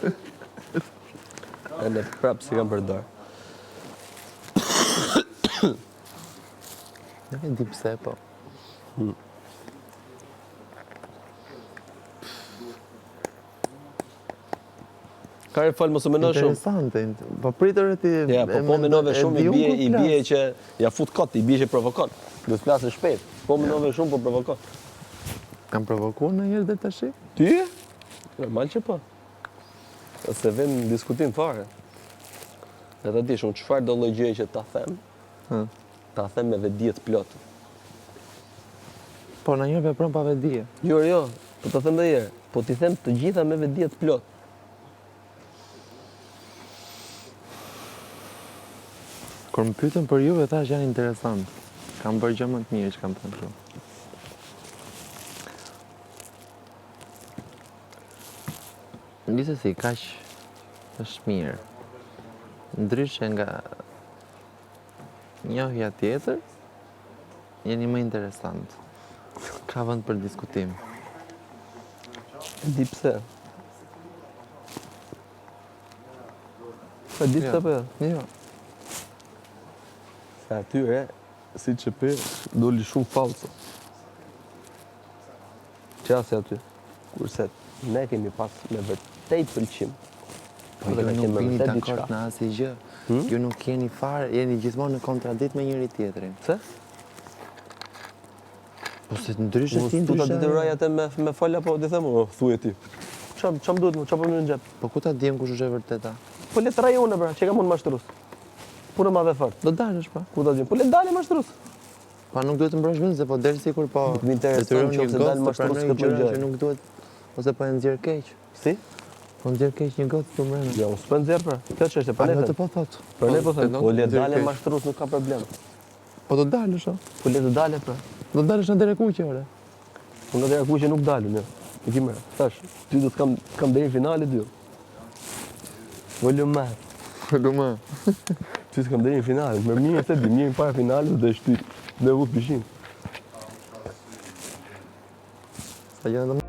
E në prapë si kam përdor. Nuk e di pse, po. Ka e falë mos u mendoj shumë. Interesante. Po pritër e ti... Ja, po mendove shumë, i bie që ja fut kot, i bie që provokon. Do të flasë shpejt. Po mendove shumë, po provokon. Kam provokuar në njërë dhe të shi? Ty? Normal që po. Se vend në diskutim fare. Dhe të di shumë, qëfar do lloj gjëje që ta them, ta them me vetdije të plotë. Po në njërë vepron pa vetdije. Jo, po të them dhe herë, po ti them të gjitha me vetdije të plotë. Kur më pyetën për juve, thash janë interesant. Kam bërë gjë më të mirë që kam thënë kështu. Gjithsesi, kaq është mirë. Ndryshe nga njohja tjetër, jeni më interesant. Ka vend për diskutim. Di pse? Pa di pse po? Jo. Se atyre, si që pe, doli shumë falso. Qasi aty. Kurse ne kemi pas me vërtet pëlqim. Po ju nuk bini dakord në asnjë gjë. Ju nuk keni fare, jeni gjithmonë në kontradikt me njëri tjetrin. Pse? Po se ndryshe ti Tu ta ndryshe. detyroj atë me fal apo ti them, thuaj ti. Çam duhet më, çapo më në xhep. Po ku ta diem kush është e vërteta? Po le të rajone pra, që kam unë mashtrus. Punë ma dhe fort. Do dalësh pa. Ku ta djem? Po le dalë mashtrus. Pa nuk duhet të mbrosh vend se po del sikur po. Nuk më intereson nëse dal mashtrues këtë gjë. Që nuk duhet ose po e nxjerr keq. Si? Po nxjerr keq një gotë këtu mbrenda. Jo, s'po nxjerr pra. Kjo ç'është për ne. Të po thot. Për ne po them. Po le dalë mashtrues nuk ka problem. Po do dalësh o. Po le të dalë pra. Do dalësh në dere kuqe ore. Po nga dera kuqe nuk dalën, jo. E ki mëra. Thash, ty do të kam deri në finale dy. Volume. Volume. Ty të kam deri në finale. Më mirë se di, mirë para finales dhe shty në vut pishin. Sa janë